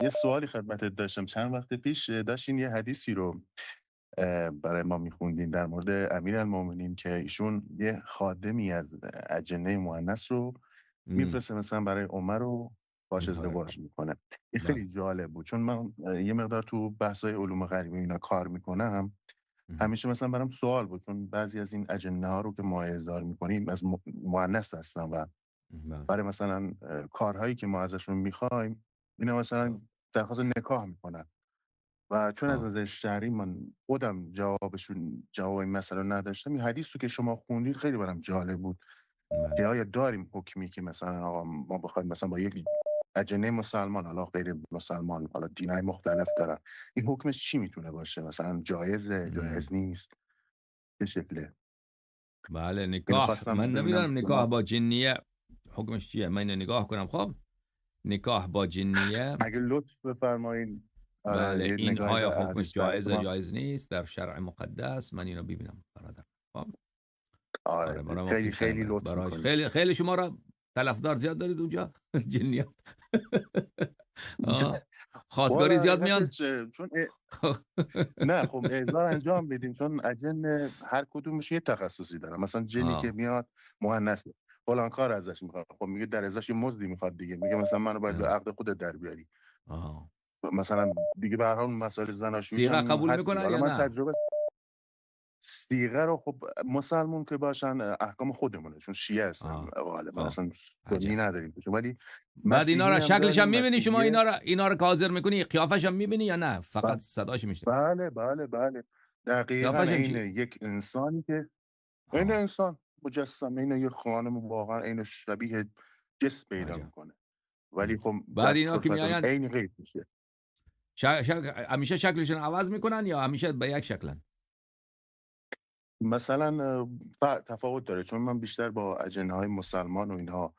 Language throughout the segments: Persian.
یه سوالی خدمتت داشتم. چند وقت پیش داشتین یه حدیثی رو برای ما میخوندین در مورد امیرالمومنین که ایشون یه خادمی از اجنه مؤنث رو میفرسته مثلا برای عمر رو باش ازدواج میکنه. این خیلی جالب بود، چون من یه مقدار تو بحث‌های علوم غریبی اینا کار میکنم. همیشه مثلا برام سوال بود، چون بعضی از این اجنه ها رو که ما اصدار میکنیم از مؤنث هستن و برای مثلا کارهایی که ما ازشون میخوایم اینا مثلا درخواست نکاح میکنن و چون از نظر شرعی من خودم جواب این مسئله نداشتم. این حدیث رو که شما خوندید خیلی برام جالب بود که آیا داریم حکمی که مثلا آقا ما بخوایم مثلا با یک اجنه مسلمان، حالا غیر مسلمان، حالا دینای مختلف دارن، این حکمش چی میتونه باشه؟ مثلا جایزه، جایز نیست، چه شکله؟ بله اینو نکاح، خواستم من ببینم نمیدونم نکاح شما با جنیه حکمش چیه، من اینو نگاه کنم. خب نکاح با جنیه، اگه لطف بفرمایید بله یه این نگاهی آیا به حکمش حدیث برای جایزه شما. جایز نیست در شرع مقدس؟ من اینو ببینم برادر. خب آره آره برای ما خیلی پیش خیلی نیامده، لطف برایش میکنید. خیلی خیلی شما را طرفدار زیاد دارید اونجا جنیات. خواستگاری والا زیاد میان. حقیقتش چون نه خب احضار انجام بدین، چون اجن هر کدومش یه تخصصی داره. مثلا جنی که میاد مهندسه، فلان کار ازش میخواد، خب میگه در ازاش یه مزدی میخواد دیگه، میگه مثلا منو باید به عقد خودت در بیاری. مثلا دیگه به هر حال مسائل زناشویی صیغه هم قبول هستی. میکنن حالا یا من نه؟ تجربه صیغه رو خب مسلمون که باشن احکام خودمونه، چون شیعه هستن غالبا، خب اصلا سنی عجب. نداریم، ولی بعد اینا مسیحی را هم شکلش هم داریم. میبینی شما، مسیحیه اینا را که حاضر میکنی قیافش هم میبینی یا نه فقط صداش میشنوی؟ بله بله بله، دقیقا قیافش هم عین چی؟ یک انسانی که عین انسان مجسمه، عین یه خانم واقعا عین شبیه جسم پیدا عجب. میکنه، ولی خب بعد در اینا که صورت میآیند عین غیب میشه. همیشه شکلشون عوض میکنن یا همیشه به یک شکلن؟ مثلا تفاوت داره، چون من بیشتر با اجنه های مسلمان و اینها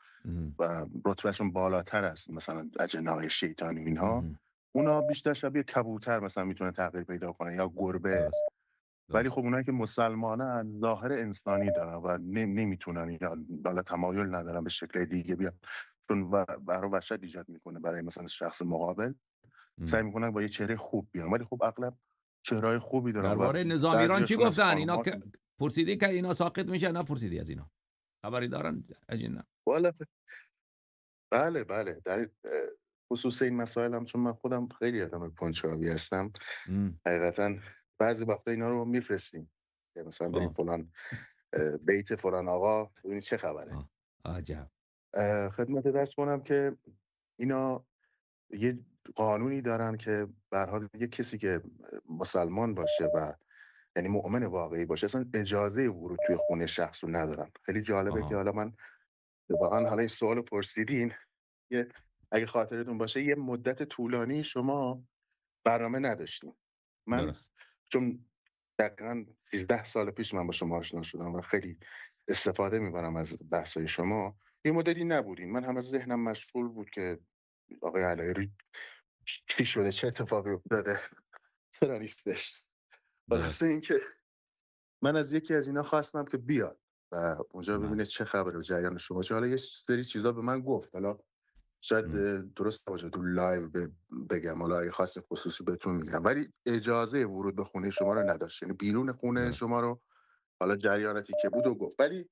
و رتبهشون بالاتر است، مثلا اجنه های شیطانی و اینها، اونا بیشتر شبیه کبوتر مثلا میتونه تغییر پیدا کنه یا گربه. ولی خب اونایی که مسلمانن ظاهر انسانی دارن و نمیتونن یا بالا تمایل ندارن به شکل دیگه بیان، چون برای وحشت ایجاد میکنه برای مثلا شخص مقابل. سعی میکنن با یه چهره خوب بیان، ولی خب اغلب چهرهای خوبی دارن و درباره نظام ایران چی بعضیاشون از گفتن اینا؟ خانم‌ها که پرسیدی که اینا ساقط میشه؟ نه پرسیدی از اینا خبری دارن اجنه؟ والا بله بله، در خصوص این مسائل هم چون من خودم خیلی آدم کنجکاوی هستم، حقیقتا بعضی وقتا اینا رو میفرستیم که مثلا بریم فلان بیت فلان آقا ببینید چه خبره. عجب. خدمت دست کنم که اینا یه قانونی دارن که به هر حال یه کسی که مسلمان باشه و یعنی مؤمن واقعی باشه اصلا اجازه ورود توی خونه شخص رو ندارن. خیلی جالبه که حالا من واقعا حالا این سوال پرسیدین، اگه خاطرتون باشه یه مدت طولانی شما برنامه نداشتیم. من درست. چون دقیقا 13 سال پیش من با شما آشنا شدم و خیلی استفاده میبرم از بحثای شما، یه مدتی نبودین. من هم از ذهنم مشغول بود که آقای علایری چی شده، چه اتفاقی افتاده، چرا نیستش. خلاصه این که من از یکی از اینا خواستم که بیاد و اونجا ببینه چه خبره و جریان شما چه. حالا یه سری چیزا به من گفت، حالا شاید درست باشه تو لایو بگم، حالا اگه خواستین خصوصی بهتون میگم، ولی اجازه ورود به خونه شما رو نداشت، یعنی بیرون خونه شما رو حالا جریاناتی که بود و گفت. ولی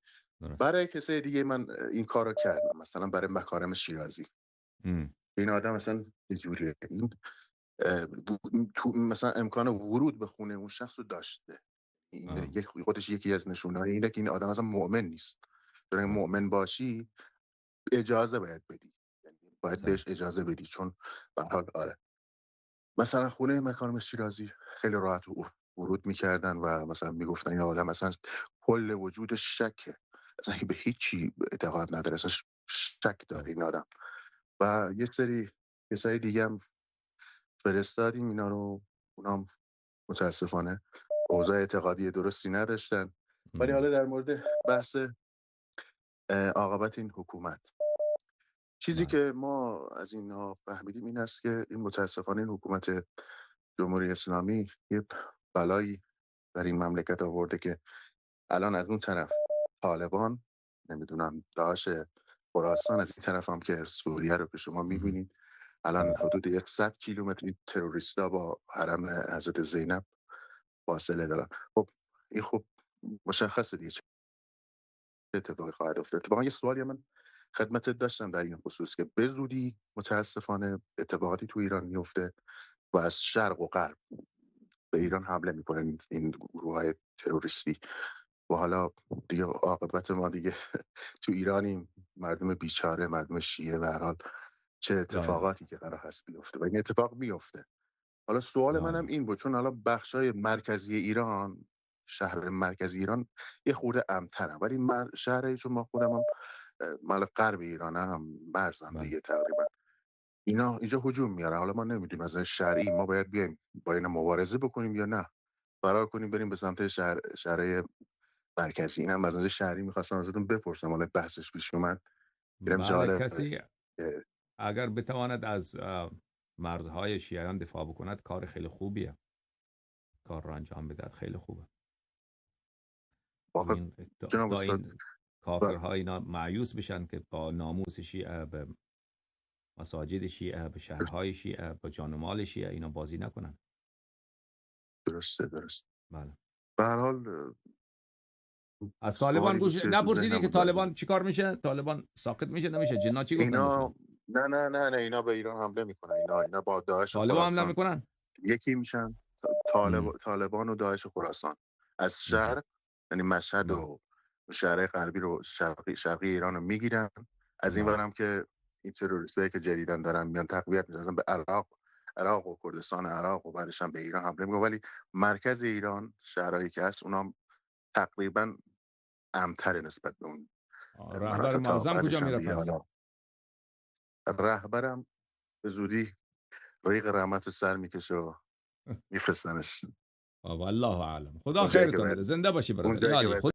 برای کسی دیگه من این کارو کردم، مثلا برای مکارم شیرازی. این آدم مثلا یه جوریه، این مثلا امکان ورود به خونه اون شخص رو داشته. این خودش یکی از نشونه‌های اینه که این آدم اصلا مؤمن نیست. چون اگه مؤمن باشی اجازه باید بدی، یعنی باید بهش اجازه بدی، چون به هر حال آره مثلا خونه مکارم شیرازی خیلی راحت ورود میکردن و مثلا میگفتن این آدم مثلا کل وجودش شکه، اصلا به هیچی اعتقاد نداره، اصلا شک داره این آدم. و یه سری کسای دیگه هم فرستادیم اینا رو، اونام متاسفانه اوضاع اعتقادی درستی نداشتن. ولی حالا در مورد بحث عاقبت این حکومت، چیزی که ما از اینها فهمیدیم این است که این متاسفانه این حکومت جمهوری اسلامی یه بلایی در این مملکت آورده که الان از اون طرف طالبان، نمیدونم داعش خراسان، از این طرف هم که سوریه رو که شما می‌بینید الان حدود 100 کیلومتر این تروریستا با حرم حضرت زینب فاصله دارن. خب این خب مشخصه دیگه چه اتفاقی خواهد افتاد. اتفاقا یه سوالی من خدمتت داشتم در این خصوص که به زودی متاسفانه اتفاقاتی تو ایران میفته و از شرق و غرب به ایران حمله میکنن این گروه‌های تروریستی و حالا دیگه عاقبت ما دیگه تو ایرانیم، مردم بیچاره، مردم شیعه، به هر حال چه اتفاقاتی که قرار هست بیفته و این اتفاق میفته. حالا سوال منم این بود، چون حالا بخشای مرکزی ایران، شهر مرکزی ایران یه خورده امن‌ترن، ولی شهرهایی چون ما خودم هم مال غرب ایرانم، مرزم دیگه تقریبا، اینا اینجا هجوم میارن. حالا ما نمیدونیم از شرعی ما باید بیایم با اینا مبارزه بکنیم یا نه فرار کنیم بریم به سمت شهرهای مرکزی. اینم از نظر شهری میخواستم ازتون بپرسم، حالا بحثش پیش اومد، اینم بله، جالبه. کسی اگر بتواند از مرزهای شیعیان دفاع بکند کار خیلی خوبیه، کار رو انجام بدهد خیلی خوبه. آخه این جناب تا استاد این کافرها اینا مایوس بشن که با ناموس شیعه، به مساجد شیعه، به شهرهای شیعه، با جان و مال شیعه اینا بازی نکنن. درسته. بله. به هر حال از طالبان سوالی بود گوش که تو نپرسیدی ذهنم که بود برای طالبان چیکار میشه؟ طالبان ساقط میشه نمیشه؟ جنا چی گفتن به اینا. شما؟ نه اینا به ایران حمله میکنن. اینا با داعش طالبان هم خراسان نمیکنن؟ یکی میشن. طالبان و داعش خراسان از اوکی. شرق، یعنی مشهد بله. و شهرهای غربی رو، شرقی ایران رو میگیرن. از این بله. ورم که این تروریستایی که جدیدن دارن میان تقویت میزنن به عراق و کردستان عراق و بعدش هم به ایران حمله میکنن. ولی مرکز ایران شهرهایی که هست اونا تقریبا امن‌تر نسبت به اون رهبر مناطق. تا معظم کجا بعدش هم میره دیگه پس؟ حالا رهبرم به زودی ریق رحمت سر میکشه و میفرستنش والله اعلم. خدا اونجایی که خیرتون باید بده. زنده باشی برادر. اونجایی که یالی باید خدا